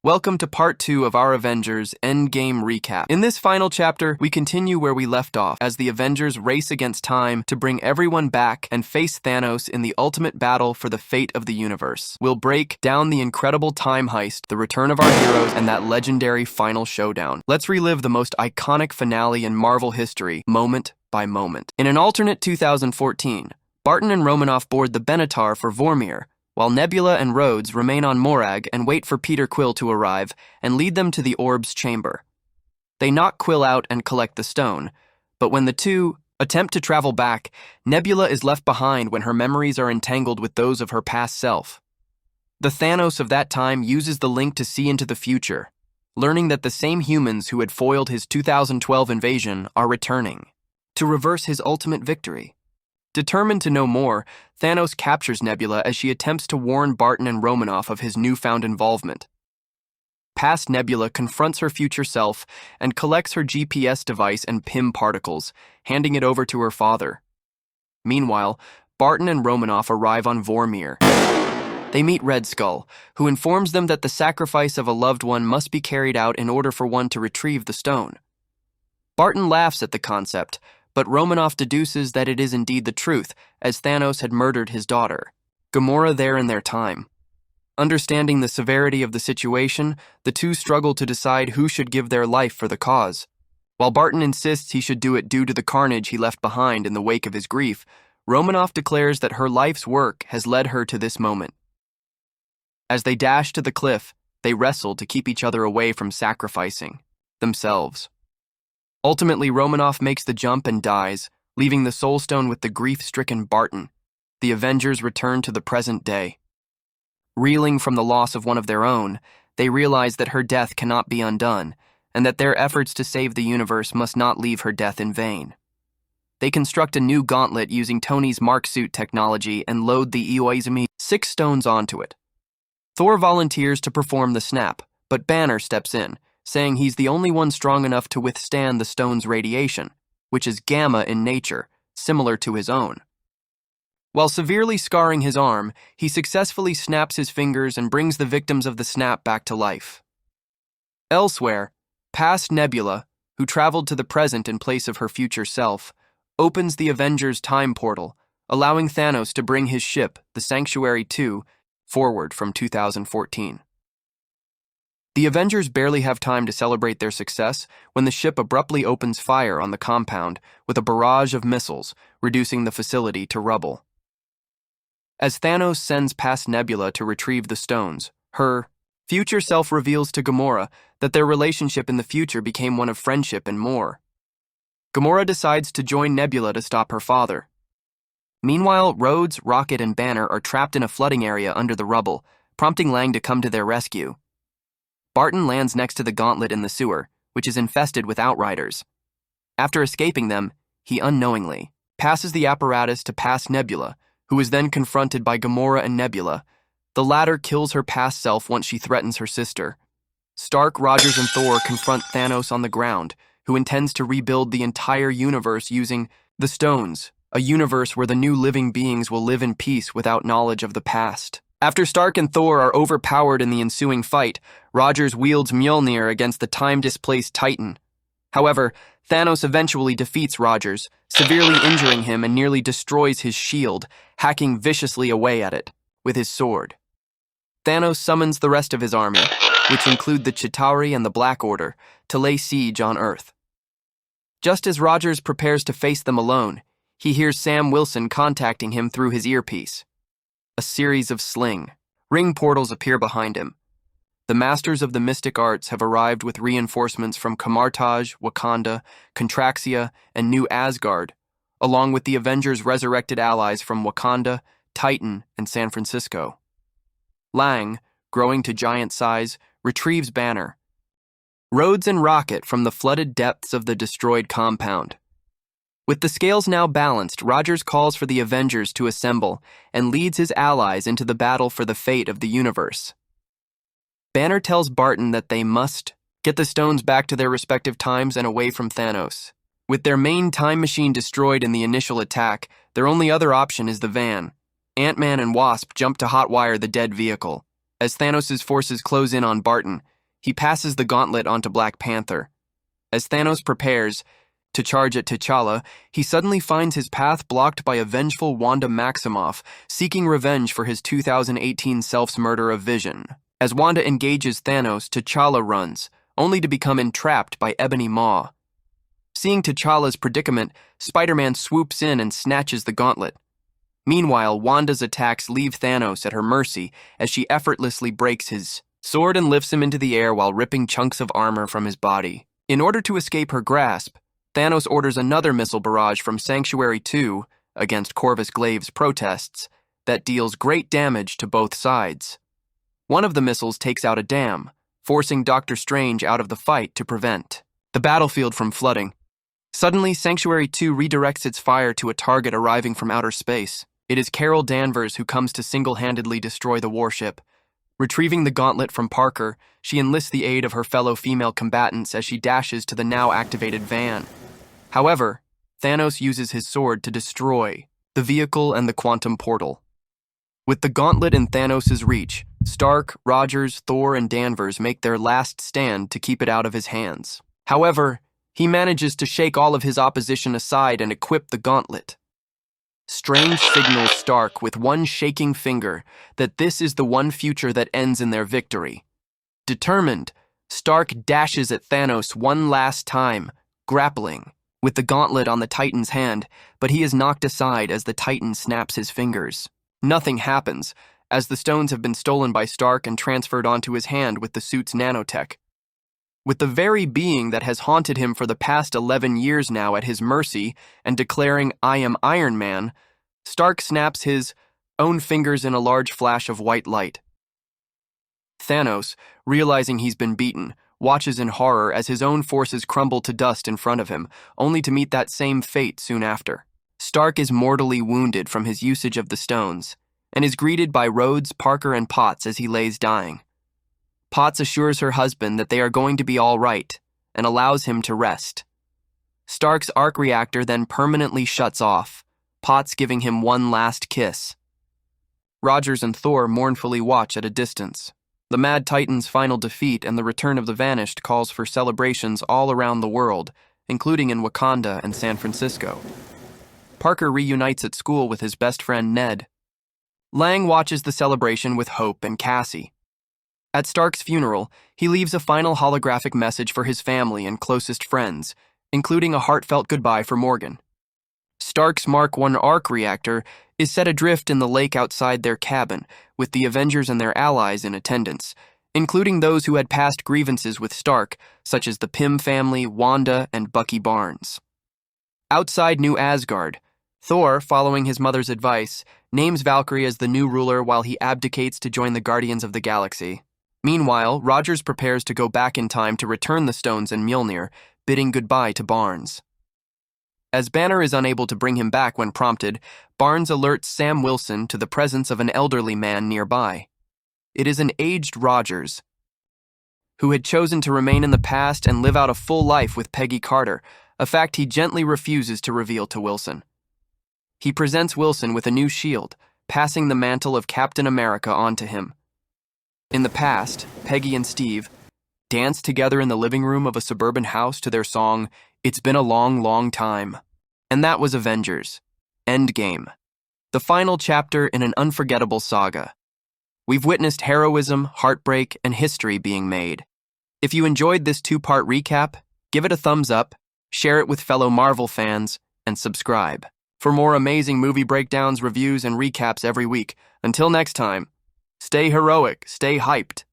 Welcome to part 2 of our Avengers Endgame recap. In this final chapter, we continue where we left off as the Avengers race against time to bring everyone back and face Thanos in the ultimate battle for the fate of the universe. We'll break down the incredible Time Heist, the return of our heroes, and that legendary final showdown. Let's relive the most iconic finale in Marvel history, moment by moment. In an alternate 2014, Barton and Romanoff board the Benatar for Vormir, while Nebula and Rhodes remain on Morag and wait for Peter Quill to arrive and lead them to the orb's chamber. They knock Quill out and collect the stone, but when the two attempt to travel back, Nebula is left behind when her memories are entangled with those of her past self. The Thanos of that time uses the link to see into the future, learning that the same humans who had foiled his 2012 invasion are returning to reverse his ultimate victory. Determined to know more, Thanos captures Nebula as she attempts to warn Barton and Romanoff of his newfound involvement. Past Nebula confronts her future self and collects her GPS device and PIM particles, handing it over to her father. Meanwhile, Barton and Romanoff arrive on Vormir. They meet Red Skull, who informs them that the sacrifice of a loved one must be carried out in order for one to retrieve the stone. Barton laughs at the concept, but Romanoff deduces that it is indeed the truth, as Thanos had murdered his daughter. Gamora there in their time. Understanding the severity of the situation, the two struggle to decide who should give their life for the cause. While Barton insists he should do it due to the carnage he left behind in the wake of his grief, Romanoff declares that her life's work has led her to this moment. As they dash to the cliff, they wrestle to keep each other away from sacrificing themselves. Ultimately, Romanoff makes the jump and dies, leaving the Soul Stone with the grief-stricken Barton. The Avengers return to the present day. Reeling from the loss of one of their own, they realize that her death cannot be undone, and that their efforts to save the universe must not leave her death in vain. They construct a new gauntlet using Tony's Mark suit technology and load the Iwaizumi 6 stones onto it. Thor volunteers to perform the snap, but Banner steps in, saying he's the only one strong enough to withstand the stone's radiation, which is gamma in nature, similar to his own. While severely scarring his arm, he successfully snaps his fingers and brings the victims of the snap back to life. Elsewhere, past Nebula, who traveled to the present in place of her future self, opens the Avengers time portal, allowing Thanos to bring his ship, the Sanctuary 2, forward from 2014. The Avengers barely have time to celebrate their success when the ship abruptly opens fire on the compound with a barrage of missiles, reducing the facility to rubble. As Thanos sends past Nebula to retrieve the stones, her future self reveals to Gamora that their relationship in the future became one of friendship and more. Gamora decides to join Nebula to stop her father. Meanwhile, Rhodes, Rocket, and Banner are trapped in a flooding area under the rubble, prompting Lang to come to their rescue. Barton lands next to the gauntlet in the sewer, which is infested with outriders. After escaping them, he unknowingly passes the apparatus to past Nebula, who is then confronted by Gamora and Nebula. The latter kills her past self once she threatens her sister. Stark, Rogers, and Thor confront Thanos on the ground, who intends to rebuild the entire universe using the stones, a universe where the new living beings will live in peace without knowledge of the past. After Stark and Thor are overpowered in the ensuing fight, Rogers wields Mjolnir against the time-displaced Titan. However, Thanos eventually defeats Rogers, severely injuring him and nearly destroys his shield, hacking viciously away at it with his sword. Thanos summons the rest of his army, which include the Chitauri and the Black Order, to lay siege on Earth. Just as Rogers prepares to face them alone, he hears Sam Wilson contacting him through his earpiece. A series of ring portals appear behind him. The masters of the mystic arts have arrived with reinforcements from Kamartaj, Wakanda, Contraxia, and New Asgard, along with the Avengers' resurrected allies from Wakanda, Titan, and San Francisco. Lang, growing to giant size, retrieves Banner. Rhodes and Rocket from the flooded depths of the destroyed compound. With the scales now balanced, Rogers calls for the Avengers to assemble and leads his allies into the battle for the fate of the universe. Banner tells Barton that they must get the stones back to their respective times and away from Thanos. With their main time machine destroyed in the initial attack, their only other option is the van. Ant-Man and Wasp jump to hotwire the dead vehicle. As Thanos' forces close in on Barton, He passes the gauntlet onto Black Panther. As Thanos prepares to charge at T'Challa, he suddenly finds his path blocked by a vengeful Wanda Maximoff, seeking revenge for his 2018 self's murder of Vision. As Wanda engages Thanos, T'Challa runs, only to become entrapped by Ebony Maw. Seeing T'Challa's predicament, Spider-Man swoops in and snatches the gauntlet. Meanwhile, Wanda's attacks leave Thanos at her mercy as she effortlessly breaks his sword and lifts him into the air while ripping chunks of armor from his body. In order to escape her grasp, Thanos orders another missile barrage from Sanctuary 2 against Corvus Glaive's protests that deals great damage to both sides. One of the missiles takes out a dam, forcing Doctor Strange out of the fight to prevent the battlefield from flooding. Suddenly, Sanctuary 2 redirects its fire to a target arriving from outer space. It is Carol Danvers who comes to single-handedly destroy the warship. Retrieving the gauntlet from Parker, she enlists the aid of her fellow female combatants as she dashes to the now-activated van. However, Thanos uses his sword to destroy the vehicle and the quantum portal. With the gauntlet in Thanos' reach, Stark, Rogers, Thor, and Danvers make their last stand to keep it out of his hands. However, he manages to shake all of his opposition aside and equip the gauntlet. Strange signals Stark with one shaking finger that this is the one future that ends in their victory. Determined, Stark dashes at Thanos one last time, grappling with the gauntlet on the Titan's hand, but he is knocked aside as the Titan snaps his fingers. Nothing happens, as the stones have been stolen by Stark and transferred onto his hand with the suit's nanotech. With the very being that has haunted him for the past 11 years now at his mercy and declaring, "I am Iron Man," Stark snaps his own fingers in a large flash of white light. Thanos, realizing he's been beaten, watches in horror as his own forces crumble to dust in front of him, only to meet that same fate soon after. Stark is mortally wounded from his usage of the stones, and is greeted by Rhodes, Parker, and Potts as he lays dying. Potts assures her husband that they are going to be all right, and allows him to rest. Stark's arc reactor then permanently shuts off, Potts giving him one last kiss. Rogers and Thor mournfully watch at a distance. The Mad Titan's final defeat and the return of the Vanished calls for celebrations all around the world, including in Wakanda and San Francisco. Parker reunites at school with his best friend Ned. Lang watches the celebration with Hope and Cassie. At Stark's funeral, he leaves a final holographic message for his family and closest friends, including a heartfelt goodbye for Morgan. Stark's Mark I arc reactor is set adrift in the lake outside their cabin, with the Avengers and their allies in attendance, including those who had past grievances with Stark, such as the Pym family, Wanda, and Bucky Barnes. Outside New Asgard, Thor, following his mother's advice, names Valkyrie as the new ruler while he abdicates to join the Guardians of the Galaxy. Meanwhile, Rogers prepares to go back in time to return the stones in Mjolnir, bidding goodbye to Barnes. As Banner is unable to bring him back when prompted, Barnes alerts Sam Wilson to the presence of an elderly man nearby. It is an aged Rogers, who had chosen to remain in the past and live out a full life with Peggy Carter, a fact he gently refuses to reveal to Wilson. He presents Wilson with a new shield, passing the mantle of Captain America onto him. In the past, Peggy and Steve danced together in the living room of a suburban house to their song, "It's Been a Long, Long Time." And that was Avengers Endgame, the final chapter in an unforgettable saga. We've witnessed heroism, heartbreak, and history being made. If you enjoyed this two-part recap, give it a thumbs up, share it with fellow Marvel fans, and subscribe for more amazing movie breakdowns, reviews, and recaps every week. Until next time, stay heroic, stay hyped,